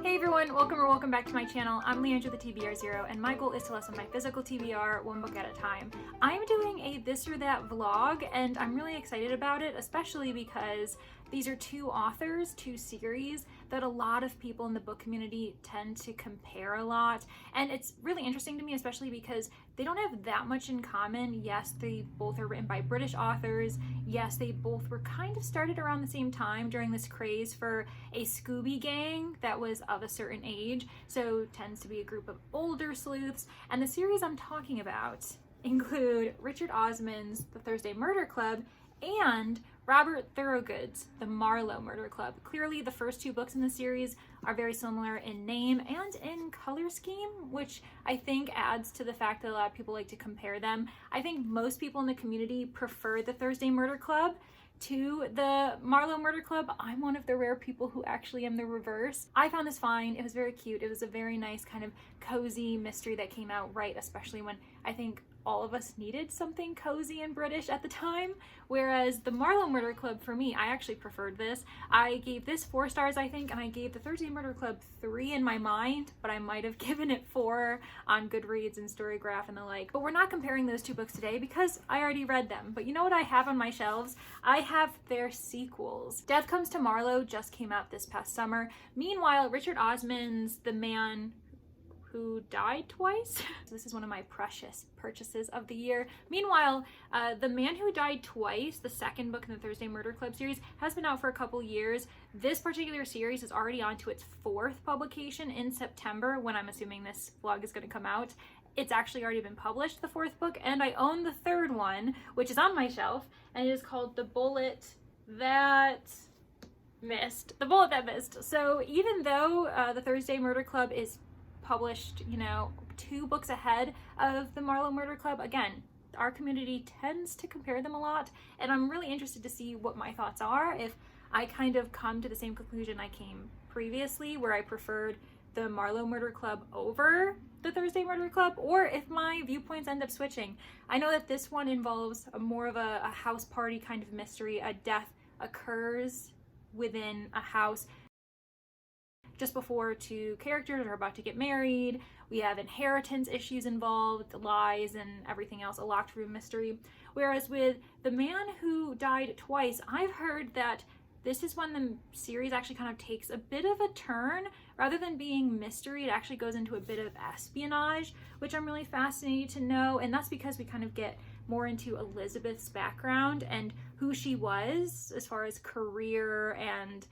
Hey everyone, welcome back to my channel. I'm Leandra the TBR0 and my goal is to lessen my physical TBR one book at a time. I'm doing a this or that vlog and I'm really excited about it, especially because these are two authors, two series that a lot of people in the book community tend to compare a lot. And it's really interesting to me, especially because they don't have that much in common. Yes, they both are written by British authors. Yes, they both were kind of started around the same time during this craze for a Scooby gang that was of a certain age. So tends to be a group of older sleuths. And the series I'm talking about include Richard Osman's The Thursday Murder Club and Robert Thorogood's The Marlow Murder Club. Clearly, the first two books in the series are very similar in name and in color scheme, which I think adds to the fact that a lot of people like to compare them. I think most people in the community prefer The Thursday Murder Club to the Marlow Murder Club. I'm one of the rare people who actually am the reverse. I found this fine. It was very cute. It was a very nice kind of cozy mystery that came out right, especially when I think all of us needed something cozy and British at the time. Whereas the Marlow Murder Club, for me, I actually preferred this. I gave this 4 stars, I think, and I gave the Thursday Murder Club 3 in my mind, but I might have given it 4 on Goodreads and Storygraph and the like. But we're not comparing those two books today because I already read them. But you know what I have on my shelves? I have their sequels. Death Comes to Marlow just came out this past summer. Meanwhile, Richard Osman's The Man Who Died Twice. This is one of my precious purchases of the year. Meanwhile, The Man Who Died Twice, the second book in the Thursday Murder Club series, has been out for a couple years. This particular series is already on to its 4th publication in September, when I'm assuming this vlog is going to come out. It's actually already been published, the 4th book, and I own the 3rd one, which is on my shelf, and it is called The Bullet That Missed. The Bullet That Missed. So even though the Thursday Murder Club is published, 2 books ahead of the Marlow Murder Club, again, our community tends to compare them a lot, and I'm really interested to see what my thoughts are, if I kind of come to the same conclusion I came previously, where I preferred the Marlow Murder Club over the Thursday Murder Club, or if my viewpoints end up switching. I know that this one involves more of a house party kind of mystery. A death occurs within a house just before 2 characters are about to get married. We have inheritance issues involved, lies and everything else, a locked room mystery. Whereas with The Man Who Died Twice, I've heard that this is when the series actually kind of takes a bit of a turn. Rather than being mystery, it actually goes into a bit of espionage, which I'm really fascinated to know. And that's because we kind of get more into Elizabeth's background and who she was as far as career and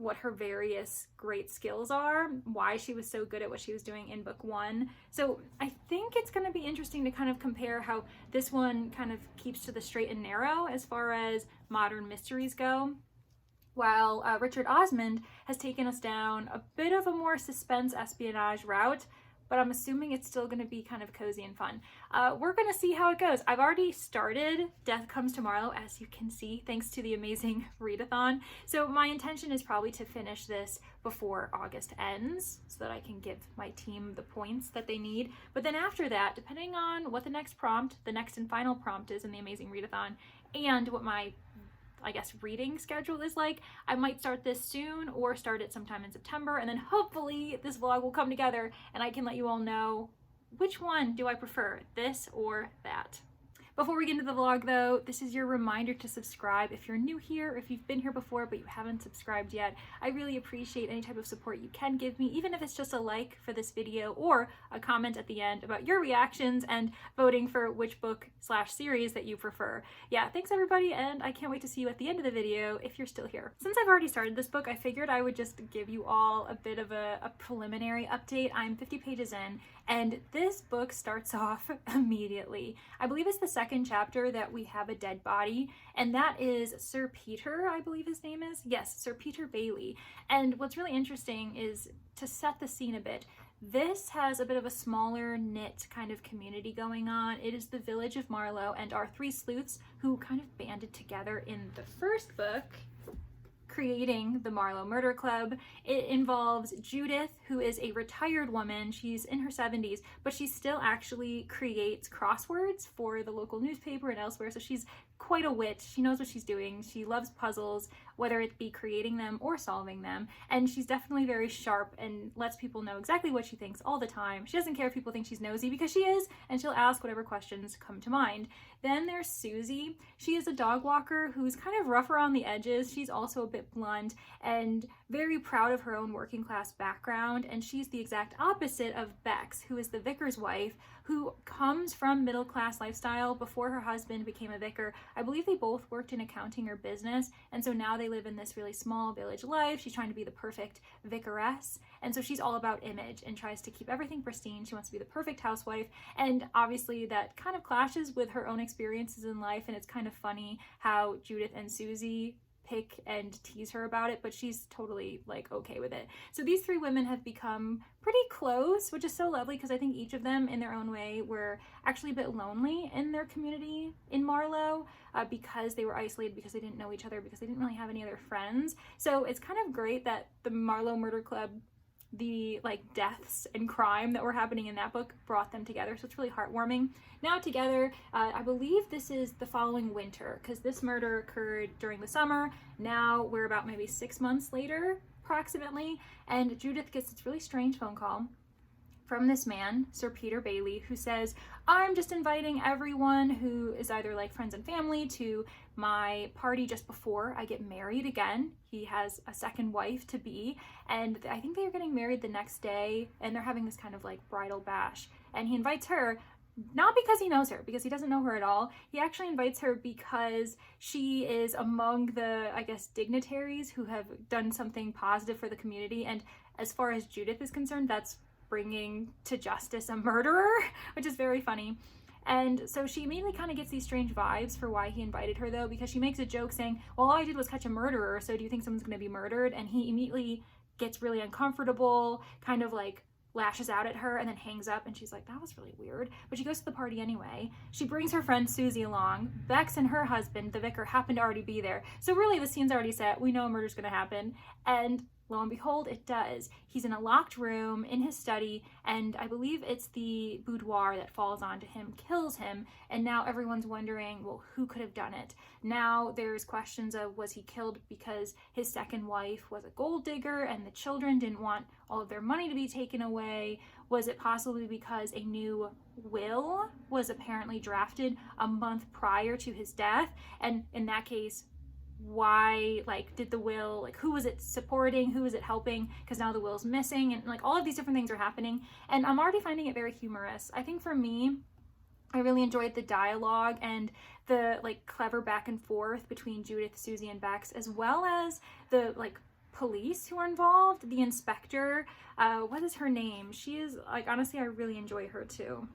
what her various great skills are, why she was so good at what she was doing in book 1. So I think it's going to be interesting to kind of compare how this one kind of keeps to the straight and narrow as far as modern mysteries go, while Richard Osman has taken us down a bit of a more suspense espionage route, but I'm assuming it's still going to be kind of cozy and fun. We're going to see how it goes. I've already started Death Comes to Marlow, as you can see, thanks to the amazing readathon. So my intention is probably to finish this before August ends, so that I can give my team the points that they need. But then after that, depending on what the next and final prompt is in the amazing readathon, and what my reading schedule is like, I might start this soon or start it sometime in September, and then hopefully this vlog will come together and I can let you all know which one do I prefer, this or that. Before we get into the vlog though, this is your reminder to subscribe if you're new here, if you've been here before but you haven't subscribed yet. I really appreciate any type of support you can give me, even if it's just a like for this video or a comment at the end about your reactions and voting for which book/series that you prefer. Yeah, thanks everybody, and I can't wait to see you at the end of the video if you're still here. Since I've already started this book, I figured I would just give you all a bit of a preliminary update. I'm 50 pages in, and this book starts off immediately. I believe it's the second chapter that we have a dead body, and that is Sir Peter, I believe his name is. Yes, Sir Peter Bailey. And what's really interesting is, to set the scene a bit, this has a bit of a smaller knit kind of community going on. It is the village of Marlow and our 3 sleuths who kind of banded together in the first book, creating the Marlow Murder Club. It involves Judith, who is a retired woman. She's in her 70s, but she still actually creates crosswords for the local newspaper and elsewhere. So she's quite a witch. She knows what she's doing. She loves puzzles, whether it be creating them or solving them. And she's definitely very sharp and lets people know exactly what she thinks all the time. She doesn't care if people think she's nosy because she is, and she'll ask whatever questions come to mind. Then there's Susie. She is a dog walker who's kind of rough around the edges. She's also a bit blunt and very proud of her own working class background. And she's the exact opposite of Bex, who is the vicar's wife, who comes from middle class lifestyle before her husband became a vicar. I believe they both worked in accounting or business, and so now they live in this really small village life. She's trying to be the perfect vicaress, and so she's all about image and tries to keep everything pristine. She wants to be the perfect housewife, and obviously that kind of clashes with her own experiences in life, and it's kind of funny how Judith and Susie pick and tease her about it, but she's totally like okay with it. So these three women have become pretty close, which is so lovely because I think each of them in their own way were actually a bit lonely in their community in Marlow because they were isolated, because they didn't know each other, because they didn't really have any other friends. So it's kind of great that the Marlow Murder Club, the like deaths and crime that were happening in that book, brought them together. So it's really heartwarming. Now together, I believe this is the following winter, because this murder occurred during the summer. Now we're about maybe 6 months later approximately, and Judith gets this really strange phone call from this man, Sir Peter Bailey, who says, I'm just inviting everyone who is either like friends and family to my party just before I get married again. He has a second wife to be, and I think they're getting married the next day, and they're having this kind of like bridal bash. And he invites her, not because he knows her, because he doesn't know her at all. He actually invites her because she is among the, I guess, dignitaries who have done something positive for the community. And as far as Judith is concerned, that's bringing to justice a murderer, which is very funny. And so she immediately kind of gets these strange vibes for why he invited her, though, because she makes a joke saying, well, all I did was catch a murderer, so do you think someone's going to be murdered? And he immediately gets really uncomfortable, kind of like lashes out at her, and then hangs up, and she's like, that was really weird. But she goes to the party anyway. She brings her friend Susie along. Bex and her husband, the vicar, happen to already be there. So really the scene's already set. We know a murder's going to happen. And lo and behold, it does. He's in a locked room in his study, and I believe it's the boudoir that falls onto him, kills him, and now everyone's wondering, well, who could have done it? Now there's questions of, was he killed because his second wife was a gold digger and the children didn't want all of their money to be taken away? Was it possibly because a new will was apparently drafted a month prior to his death? And in that case, why, like, did the will, like, who was it supporting, who was it helping, because now the will's missing, and like all of these different things are happening, and I'm already finding it very humorous. I think for me, I really enjoyed the dialogue and the like clever back and forth between Judith, Susie, and Bex, as well as the like police who are involved. The inspector, what is her name? She is like, honestly, I really enjoy her too.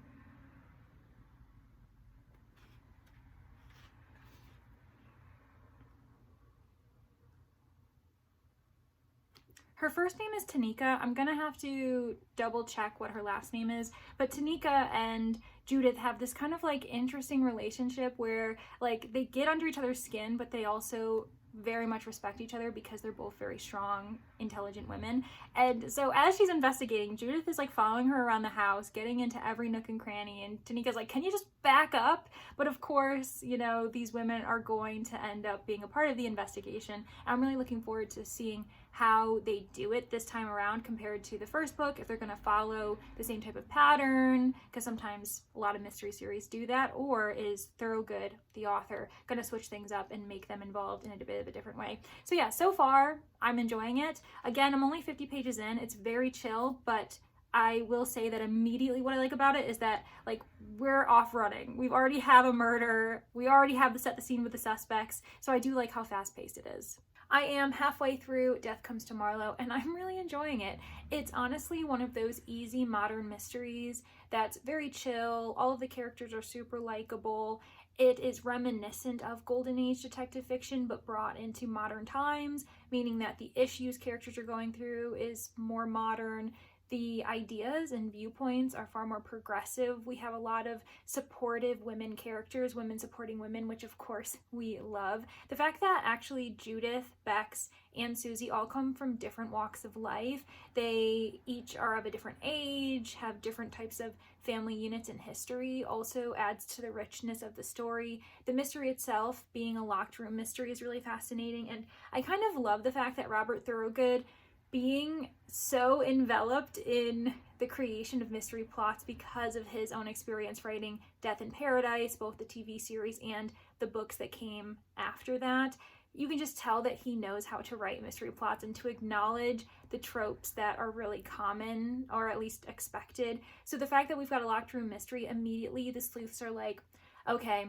Her first name is Tanika. I'm gonna have to double check what her last name is, but Tanika and Judith have this kind of like interesting relationship where like they get under each other's skin, but they also very much respect each other because they're both very strong, intelligent women. And so as she's investigating, Judith is like following her around the house, getting into every nook and cranny, and Tanika's like, can you just back up? But of course, you know, these women are going to end up being a part of the investigation. I'm really looking forward to seeing how they do it this time around compared to the first book, if they're going to follow the same type of pattern, because sometimes a lot of mystery series do that, or is Thorogood, the author, going to switch things up and make them involved in a bit of a different way. So yeah, so far I'm enjoying it. Again, I'm only 50 pages in. It's very chill, but I will say that immediately what I like about it is that like we're off running. We've already have a murder. We already have to set the scene with the suspects. So I do like how fast paced it is. I am halfway through Death Comes to Marlow, and I'm really enjoying it. It's honestly one of those easy modern mysteries that's very chill. All of the characters are super likable. It is reminiscent of Golden Age detective fiction, but brought into modern times, meaning that the issues characters are going through is more modern. the ideas and viewpoints are far more progressive. We have a lot of supportive women characters, women supporting women, which of course we love. The fact that actually Judith, Bex, and Susie all come from different walks of life. They each are of a different age, have different types of family units and history, also adds to the richness of the story. The mystery itself, being a locked room mystery, is really fascinating, and I kind of love the fact that Robert Thorogood, being so enveloped in the creation of mystery plots because of his own experience writing Death in Paradise, both the TV series and the books that came after that, you can just tell that he knows how to write mystery plots and to acknowledge the tropes that are really common, or at least expected. So the fact that we've got a locked room mystery, immediately the sleuths are like, okay,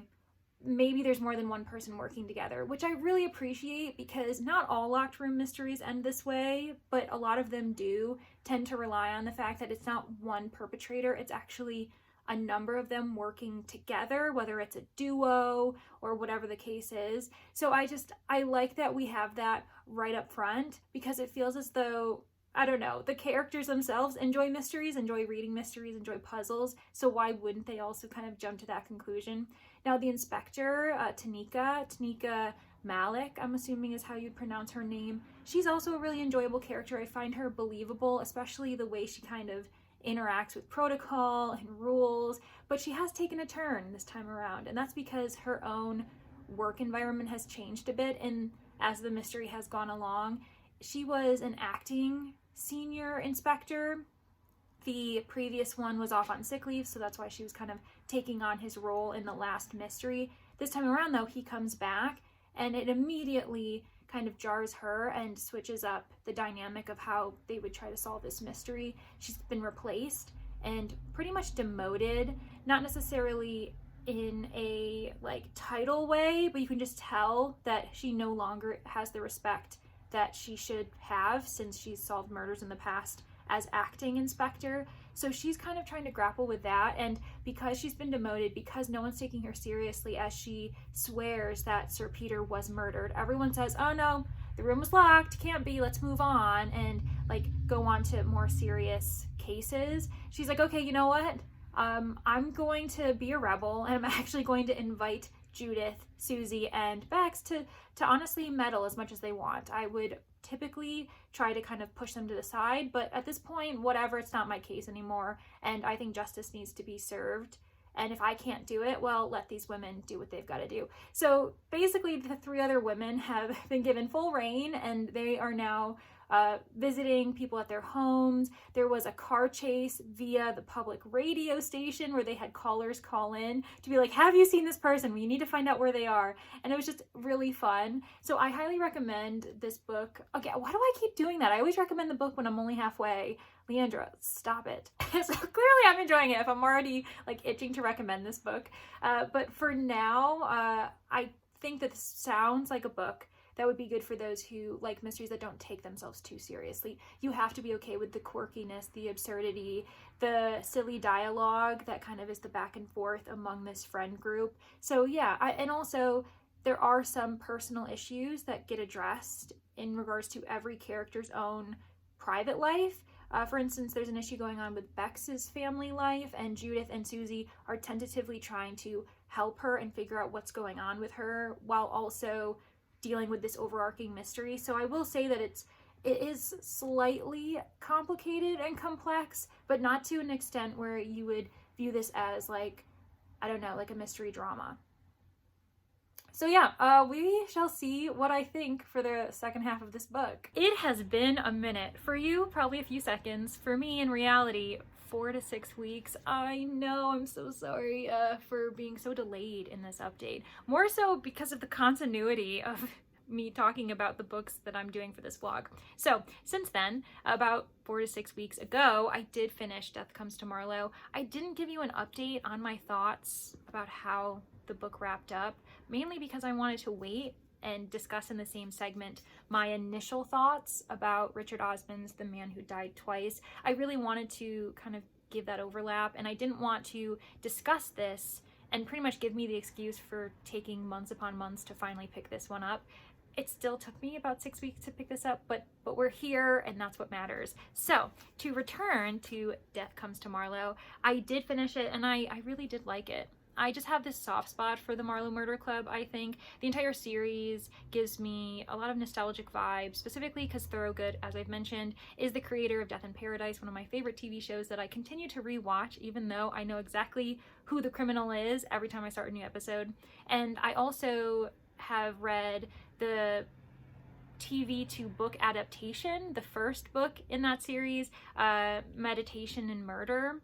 maybe there's more than one person working together, which I really appreciate, because not all locked room mysteries end this way, but a lot of them do tend to rely on the fact that it's not one perpetrator, it's actually a number of them working together, whether it's a duo or whatever the case is. So I like that we have that right up front, because it feels as though, I don't know, the characters themselves enjoy mysteries, enjoy reading mysteries, enjoy puzzles, so why wouldn't they also kind of jump to that conclusion? Now the inspector, Tanika Malik, I'm assuming is how you'd pronounce her name, she's also a really enjoyable character. I find her believable, especially the way she kind of interacts with protocol and rules, but she has taken a turn this time around, and that's because her own work environment has changed a bit, and as the mystery has gone along, she was an acting senior inspector. The previous one was off on sick leave, so that's why she was kind of taking on his role in the last mystery. This time around, though, he comes back, and it immediately kind of jars her and switches up the dynamic of how they would try to solve this mystery. She's been replaced and pretty much demoted, not necessarily in a like title way, but you can just tell that she no longer has the respect that she should have, since she's solved murders in the past as acting inspector. So she's kind of trying to grapple with that, and because she's been demoted, because no one's taking her seriously as she swears that Sir Peter was murdered, everyone says, oh no, the room was locked, can't be, let's move on, and like go on to more serious cases. She's like, okay, you know what, I'm going to be a rebel, and I'm actually going to invite Judith, Susie, and Bex to honestly meddle as much as they want. I would typically try to kind of push them to the side, but at this point, whatever, it's not my case anymore, and I think justice needs to be served. And if I can't do it, well, let these women do what they've got to do. So basically, the three other women have been given full reign, and they are now visiting people at their homes. There was a car chase via the public radio station where they had callers call in to be like, have you seen this person? We need to find out where they are. And it was just really fun. So I highly recommend this book. Okay, why do I keep doing that? I always recommend the book when I'm only halfway. Leandra, stop it. So clearly I'm enjoying it if I'm already like itching to recommend this book. But for now, I think that this sounds like a book that would be good for those who like mysteries that don't take themselves too seriously. You have to be okay with the quirkiness, the absurdity, the silly dialogue that kind of is the back and forth among this friend group. So yeah, and also there are some personal issues that get addressed in regards to every character's own private life. For instance, there's an issue going on with Bex's family life, and Judith and Susie are tentatively trying to help her and figure out what's going on with her while also dealing with this overarching mystery. So I will say that it is slightly complicated and complex, but not to an extent where you would view this as like, I don't know, like a mystery drama. So yeah, we shall see what I think for the second half of this book. It has been a minute. For you, probably a few seconds. For me, in reality, 4 to 6 weeks. I know, I'm so sorry for being so delayed in this update. More so because of the continuity of me talking about the books that I'm doing for this vlog. So since then, about 4 to 6 weeks ago, I did finish Death Comes to Marlow. I didn't give you an update on my thoughts about how the book wrapped up, mainly because I wanted to wait and discuss in the same segment my initial thoughts about Richard Osman's The Man Who Died Twice. I really wanted to kind of give that overlap, and I didn't want to discuss this and pretty much give me the excuse for taking months upon months to finally pick this one up. it still took me about 6 weeks to pick this up, but we're here, and that's what matters. So to return to Death Comes to Marlow, I did finish it, and I really did like it. I just have this soft spot for the Marlow Murder Club. I think the entire series gives me a lot of nostalgic vibes, specifically because Thorogood, as I've mentioned, is the creator of Death in Paradise, one of my favorite TV shows that I continue to rewatch, even though I know exactly who the criminal is every time I start a new episode. And I also have read the TV to book adaptation, the first book in that series, Meditation and Murder.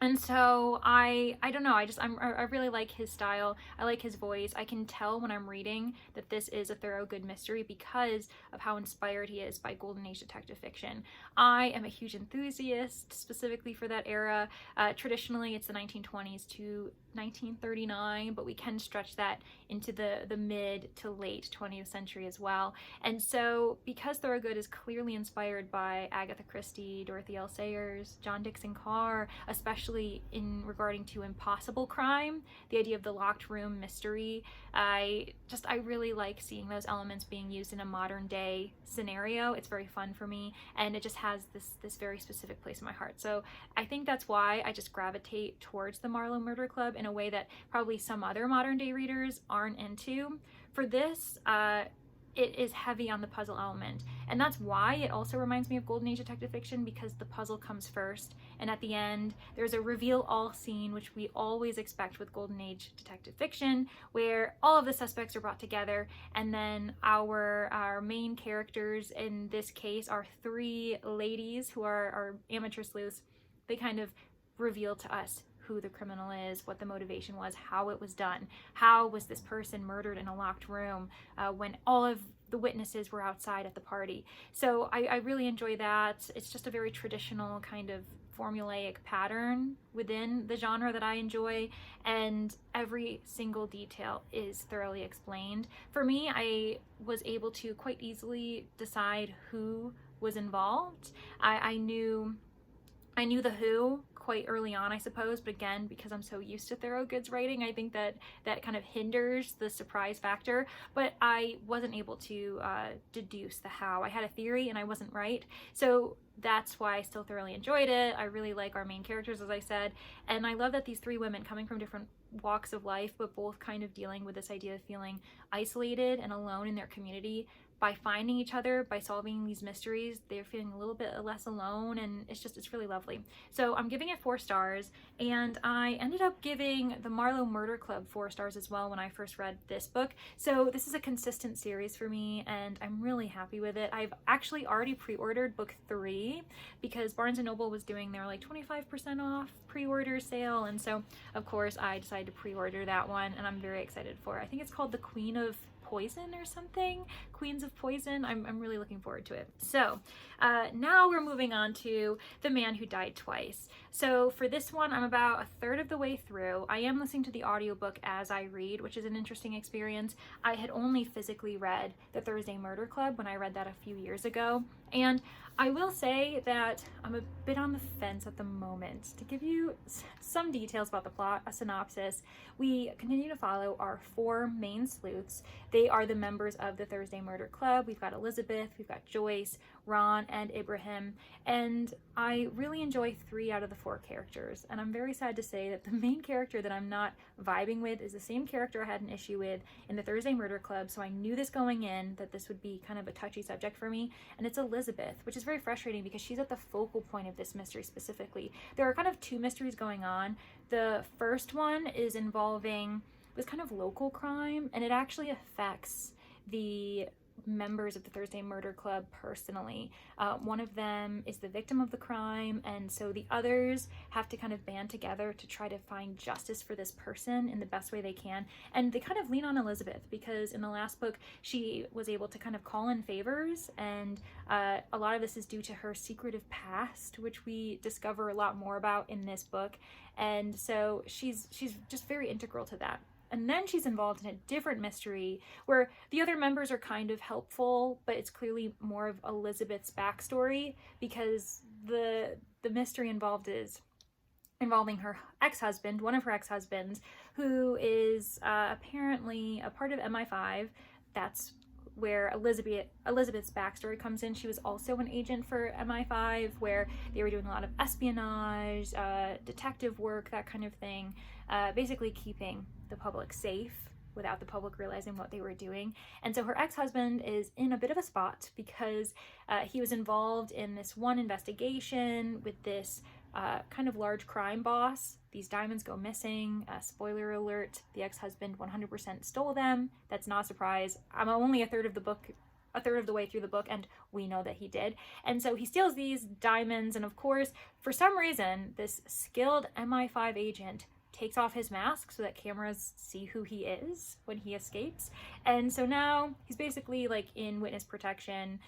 And so I don't know, I really like his style. I like his voice. I can tell when I'm reading that this is a Thorogood mystery because of how inspired he is by Golden Age detective fiction. I am a huge enthusiast specifically for that era. Traditionally, it's the 1920s to 1939, but we can stretch that into the mid to late 20th century as well. And so because Thorogood is clearly inspired by Agatha Christie, Dorothy L. Sayers, John Dixon Carr, especially in regarding to impossible crime, the idea of the locked room mystery, I really like seeing those elements being used in a modern day scenario. It's very fun for me, and it just has this very specific place in my heart. So I think that's why I just gravitate towards the Marlow Murder Club in a way that probably some other modern day readers aren't into. For this, it is heavy on the puzzle element, and that's why it also reminds me of Golden Age detective fiction, because the puzzle comes first, and at the end there's a reveal all scene, which we always expect with Golden Age detective fiction, where all of the suspects are brought together, and then our main characters in this case are three ladies who are amateur sleuths. They kind of reveal to us who the criminal is, what the motivation was, how it was done, how was this person murdered in a locked room when all of the witnesses were outside at the party. So I really enjoy that. It's just a very traditional kind of formulaic pattern within the genre that I enjoy, and every single detail is thoroughly explained. For me, I was able to quite easily decide who was involved. I knew the who quite early on, I suppose, but again, because I'm so used to Thorogood's writing, I think that kind of hinders the surprise factor, but I wasn't able to deduce the how. I had a theory and I wasn't right, so that's why I still thoroughly enjoyed it. I really like our main characters, as I said, and I love that these three women, coming from different walks of life, but both kind of dealing with this idea of feeling isolated and alone in their community, by finding each other, by solving these mysteries, they're feeling a little bit less alone, and it's really lovely. So I'm giving it 4 stars, and I ended up giving the Marlow Murder Club 4 stars as well when I first read this book. So this is a consistent series for me, and I'm really happy with it. I've actually already pre-ordered book 3 because Barnes & Noble was doing their like 25% off pre-order sale, and so of course I decided to pre-order that one, and I'm very excited for it. I think it's called The Queen of Poison or something, Queens of Poison. I'm really looking forward to it. So now we're moving on to The Man Who Died Twice. So for this one, I'm about a third of the way through. I am listening to the audiobook as I read, which is an interesting experience. I had only physically read The Thursday Murder Club when I read that a few years ago, and I will say that I'm a bit on the fence at the moment. To give you some details about the plot, a synopsis, we continue to follow our 4 main sleuths. They are the members of the Thursday Murder Club. We've got Elizabeth, we've got Joyce, Ron, and Ibrahim, and I really enjoy 3 out of the 4 characters, and I'm very sad to say that the main character that I'm not vibing with is the same character I had an issue with in the Thursday Murder Club, so I knew this going in, that this would be kind of a touchy subject for me, and it's Elizabeth, which is very frustrating because she's at the focal point of this mystery specifically. There are kind of 2 mysteries going on. The first one is involving this kind of local crime, and it actually affects the members of the Thursday Murder Club personally. One of them is the victim of the crime, and so the others have to kind of band together to try to find justice for this person in the best way they can. And they kind of lean on Elizabeth because in the last book she was able to kind of call in favors, and a lot of this is due to her secretive past, which we discover a lot more about in this book, and so she's just very integral to that. And then she's involved in a different mystery where the other members are kind of helpful, but it's clearly more of Elizabeth's backstory, because the mystery involved is involving her ex-husband, one of her ex-husbands, who is apparently a part of MI5. That's where Elizabeth's backstory comes in. She was also an agent for MI5, where they were doing a lot of espionage, detective work, that kind of thing, basically keeping the public safe without the public realizing what they were doing. And so her ex-husband is in a bit of a spot because he was involved in this one investigation with this kind of large crime boss. These diamonds go missing. Spoiler alert, the ex-husband 100% stole them. That's not a surprise. I'm only a third of the way through the book, and we know that he did. And so he steals these diamonds, and of course, for some reason, this skilled MI5 agent takes off his mask so that cameras see who he is when he escapes. And so now he's basically like in witness protection,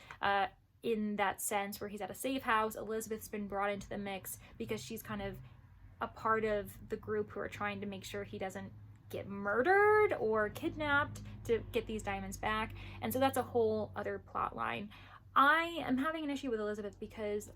in that sense, where he's at a safe house. Elizabeth's been brought into the mix because she's kind of a part of the group who are trying to make sure he doesn't get murdered or kidnapped to get these diamonds back. And so that's a whole other plot line. I am having an issue with Elizabeth because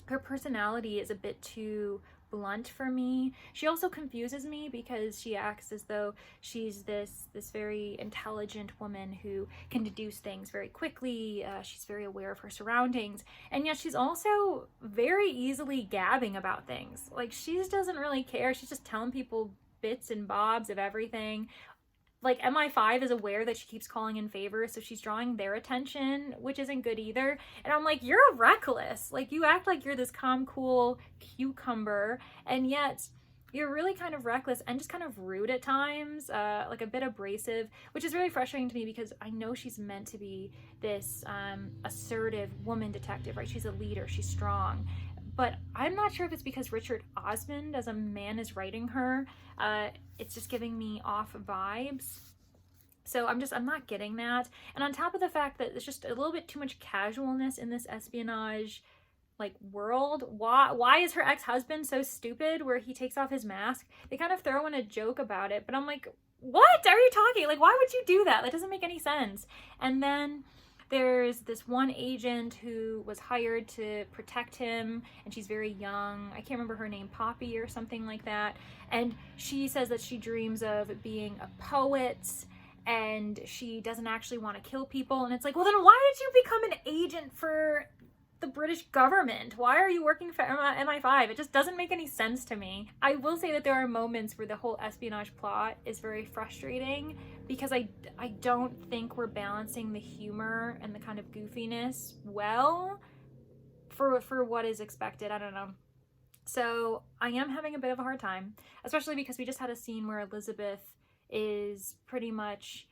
her personality is a bit too blunt for me. She also confuses me because she acts as though she's this very intelligent woman who can deduce things very quickly. She's very aware of her surroundings, and yet she's also very easily gabbing about things. Like, she just doesn't really care. She's just telling people bits and bobs of everything. Like, MI5 is aware that she keeps calling in favors, so she's drawing their attention, which isn't good either. And I'm like, you're reckless. Like, you act like you're this calm, cool cucumber, and yet you're really kind of reckless and just kind of rude at times, like a bit abrasive, which is really frustrating to me because I know she's meant to be this assertive woman detective, right? She's a leader, she's strong. But I'm not sure if it's because Richard Osmond as a man is writing her. It's just giving me off vibes. So I'm not getting that. And on top of the fact that there's just a little bit too much casualness in this espionage like world. Why is her ex-husband so stupid where he takes off his mask? They kind of throw in a joke about it, but I'm like, what are you talking? Like, why would you do that? That doesn't make any sense. And then there's this one agent who was hired to protect him, and she's very young. I can't remember her name, Poppy or something like that. And she says that she dreams of being a poet, and she doesn't actually want to kill people. And it's like, well, then why did you become an agent for the British government? Why are you working for MI5? It just doesn't make any sense to me. I will say that there are moments where the whole espionage plot is very frustrating because I don't think we're balancing the humor and the kind of goofiness well for what is expected. I don't know. So I am having a bit of a hard time, especially because we just had a scene where Elizabeth is pretty much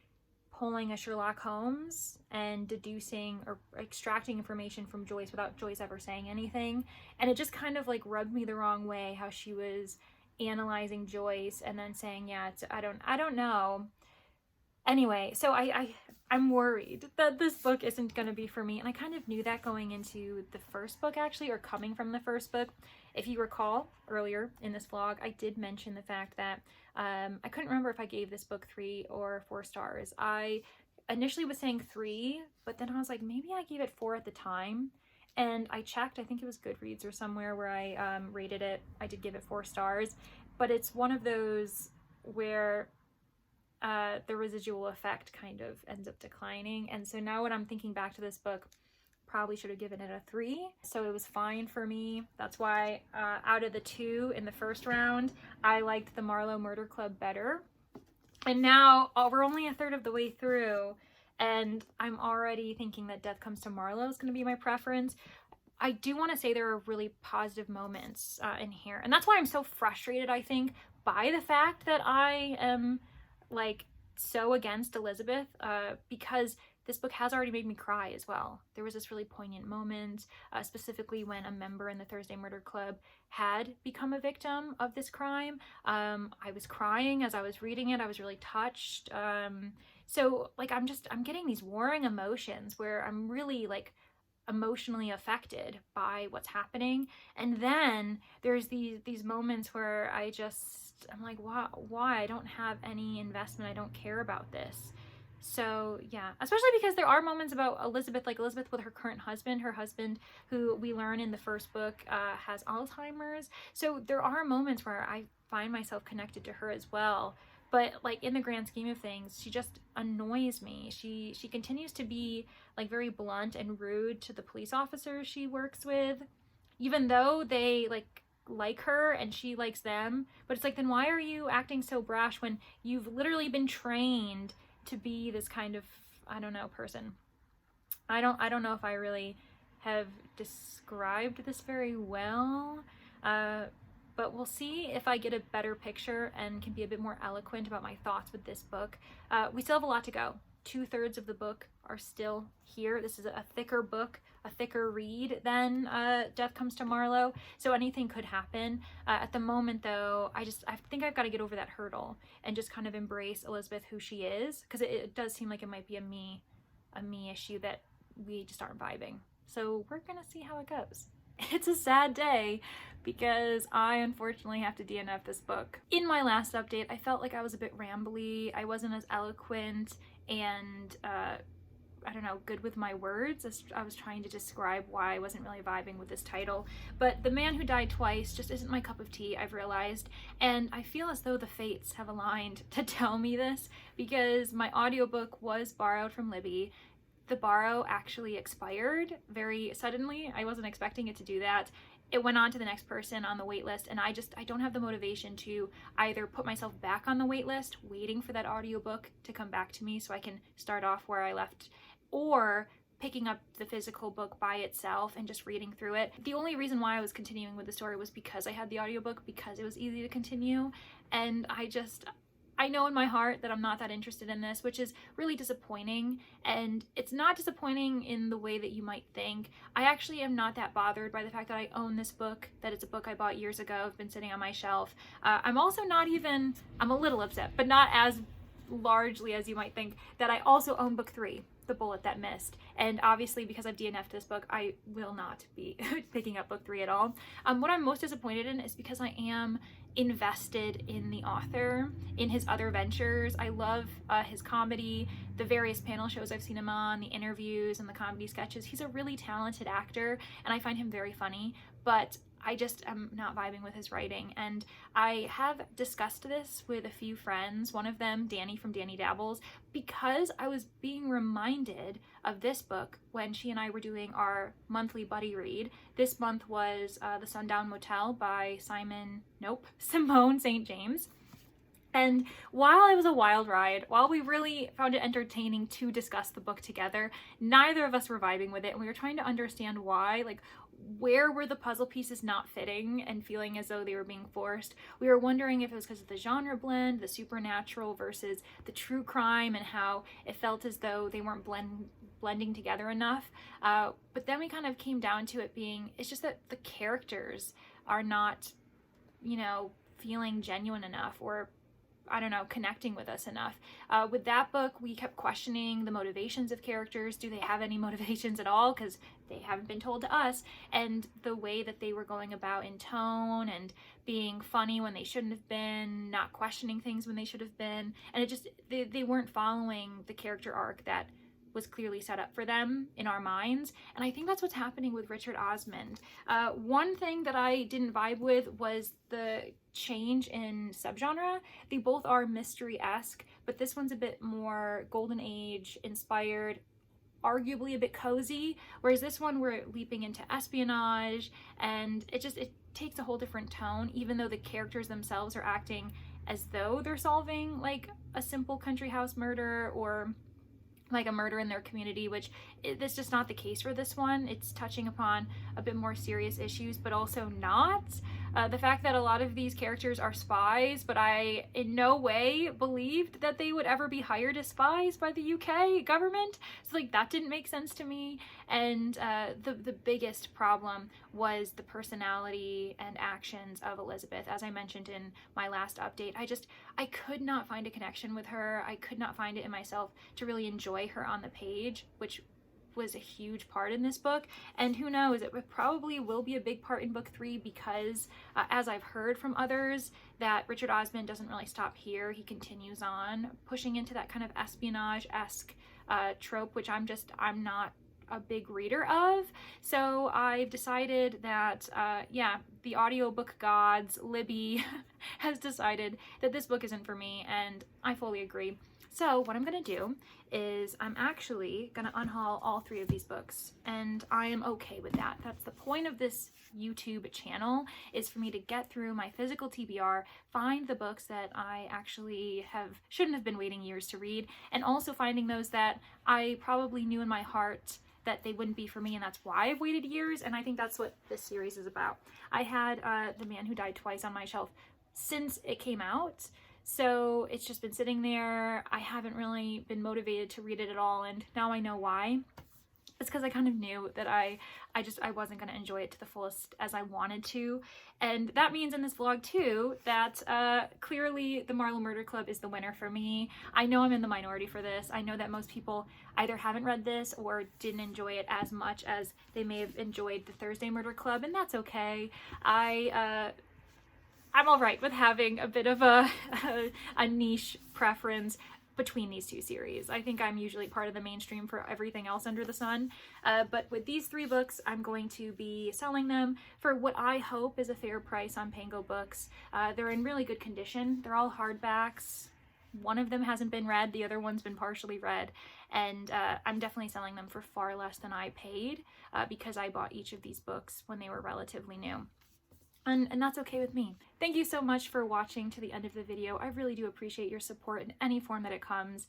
pulling a Sherlock Holmes and deducing or extracting information from Joyce without Joyce ever saying anything. And it just kind of like rubbed me the wrong way how she was analyzing Joyce and then saying, yeah, I don't know. Anyway, so I'm worried that this book isn't going to be for me. And I kind of knew that going into the first book, actually, or coming from the first book. If you recall earlier in this vlog, I did mention the fact that I couldn't remember if I gave this book 3 or 4 stars. I initially was saying 3, but then I was like, maybe I gave it 4 at the time. And I checked, I think it was Goodreads or somewhere where I rated it. I did give it 4 stars, but it's one of those where the residual effect kind of ends up declining. And so now when I'm thinking back to this book, probably should have given it a 3. So it was fine for me. That's why out of the 2 in the first round, I liked the Marlow Murder Club better. And now we're only a third of the way through, and I'm already thinking that Death Comes to Marlow is going to be my preference. I do want to say there are really positive moments in here. And that's why I'm so frustrated, I think, by the fact that I am like so against Elizabeth, because this book has already made me cry as well. There was this really poignant moment, specifically when a member in the Thursday Murder Club had become a victim of this crime. I was crying as I was reading it. I was really touched. So like I'm getting these warring emotions where I'm really like emotionally affected by what's happening. And then there's these moments where I'm like, why? I don't have any investment. I don't care about this. So yeah, especially because there are moments about Elizabeth, like Elizabeth with her current husband, who we learn in the first book has Alzheimer's. So there are moments where I find myself connected to her as well. but like in the grand scheme of things, she just annoys me. She continues to be like very blunt and rude to the police officers she works with, even though they like her and she likes them. But it's like, then why are you acting so brash when you've literally been trained to be this kind of, I don't know, person? I don't know if I really have described this very well, but we'll see if I get a better picture and can be a bit more eloquent about my thoughts with this book. We still have a lot to go. 2/3 of the book are still here. This is a thicker book, a thicker read than Death Comes to Marlow, so anything could happen. At the moment though, I think I've got to get over that hurdle and just kind of embrace Elizabeth who she is, because it does seem like it might be a me issue that we just aren't vibing. So we're gonna see how it goes. It's a sad day because I unfortunately have to DNF this book. In my last update, I felt like I was a bit rambly. I wasn't as eloquent and I don't know, good with my words as I was trying to describe why I wasn't really vibing with this title. But The Man Who Died Twice just isn't my cup of tea, I've realized, and I feel as though the fates have aligned to tell me this, because my audiobook was borrowed from Libby. The borrow actually expired very suddenly. I wasn't expecting it to do that. It went on to the next person on the wait list, and I don't have the motivation to either put myself back on the wait list, waiting for that audiobook to come back to me so I can start off where I left, or picking up the physical book by itself and just reading through it. The only reason why I was continuing with the story was because I had the audiobook, because it was easy to continue, and I know in my heart that I'm not that interested in this, which is really disappointing. And it's not disappointing in the way that you might think. I actually am not that bothered by the fact that I own this book, that it's a book I bought years ago, it's been sitting on my shelf. I'm also not even, I'm a little upset, but not as largely as you might think, that I also own book 3, The Bullet That Missed. And obviously because I've DNF'd this book, I will not be picking up book 3 at all. What I'm most disappointed in is because I am invested in the author, in his other ventures. I love his comedy, the various panel shows I've seen him on, the interviews and the comedy sketches. He's a really talented actor and I find him very funny, but I just am not vibing with his writing. And I have discussed this with a few friends, one of them Danny from Danny Dabbles, because I was being reminded of this book when she and I were doing our monthly buddy read. This month was The Sundown Motel by Simone St. James. And while it was a wild ride, while we really found it entertaining to discuss the book together, neither of us were vibing with it, and we were trying to understand why. Like, where were the puzzle pieces not fitting and feeling as though they were being forced? We were wondering if it was because of the genre blend, the supernatural versus the true crime, and how it felt as though they weren't blending together enough. But then we kind of came down to it being, it's just that the characters are not, feeling genuine enough, or I don't know, connecting with us enough. With that book, we kept questioning the motivations of characters. Do they have any motivations at all? Because they haven't been told to us. And the way that they were going about in tone and being funny when they shouldn't have been, not questioning things when they should have been. And it just, they weren't following the character arc that was clearly set up for them in our minds. And I think that's what's happening with Richard Osmond. One thing that I didn't vibe with was the change in subgenre. They both are mystery-esque, but this one's a bit more Golden Age inspired, arguably a bit cozy, whereas this one we're leaping into espionage, and it takes a whole different tone, even though the characters themselves are acting as though they're solving like a simple country house murder or like a murder in their community, which that's just not the case for this one. It's touching upon a bit more serious issues, but also not. The fact that a lot of these characters are spies, but I in no way believed that they would ever be hired as spies by the UK government. So like that didn't make sense to me. And the biggest problem was the personality and actions of Elizabeth. As I mentioned in my last update, I could not find a connection with her. I could not find it in myself to really enjoy her on the page, which was a huge part in this book. And who knows, it probably will be a big part in book 3, because as I've heard from others, that Richard Osmond doesn't really stop here. He continues on pushing into that kind of espionage-esque trope, which I'm not a big reader of. So I've decided that, yeah, the audiobook gods, Libby, has decided that this book isn't for me, and I fully agree. So what I'm gonna do is I'm actually gonna unhaul all 3 of these books, and I am okay with that. That's the point of this YouTube channel, is for me to get through my physical TBR, find the books that I actually shouldn't have been waiting years to read, and also finding those that I probably knew in my heart that they wouldn't be for me, and that's why I've waited years. And I think that's what this series is about. I had The Man Who Died Twice on my shelf since it came out, so it's just been sitting there. I haven't really been motivated to read it at all, and now I know why. It's because I kind of knew that I wasn't going to enjoy it to the fullest as I wanted to. And that means in this vlog too that clearly the Marlow Murder Club is the winner for me. I know I'm in the minority for this. I know that most people either haven't read this or didn't enjoy it as much as they may have enjoyed the Thursday Murder Club, and that's okay. I'm all right with having a bit of a niche preference between these 2 series. I think I'm usually part of the mainstream for everything else under the sun. But with these 3 books, I'm going to be selling them for what I hope is a fair price on Pango Books. They're in really good condition. They're all hardbacks. One of them hasn't been read, the other one's been partially read, and I'm definitely selling them for far less than I paid because I bought each of these books when they were relatively new. And that's okay with me. Thank you so much for watching to the end of the video. I really do appreciate your support in any form that it comes.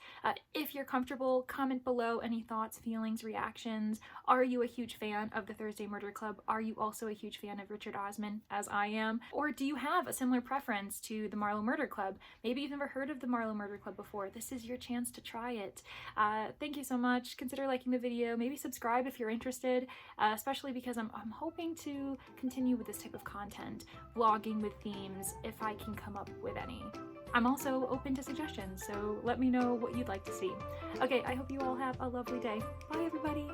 If you're comfortable, comment below any thoughts, feelings, reactions. Are you a huge fan of the Thursday Murder Club? Are you also a huge fan of Richard Osman, as I am? Or do you have a similar preference to the Marlow Murder Club? Maybe you've never heard of the Marlow Murder Club before. This is your chance to try it. Thank you so much. Consider liking the video. Maybe subscribe if you're interested, especially because I'm hoping to continue with this type of content, vlogging with themes, if I can come up with any. I'm also open to suggestions, so let me know what you'd like to see. Okay, I hope you all have a lovely day. Bye, everybody!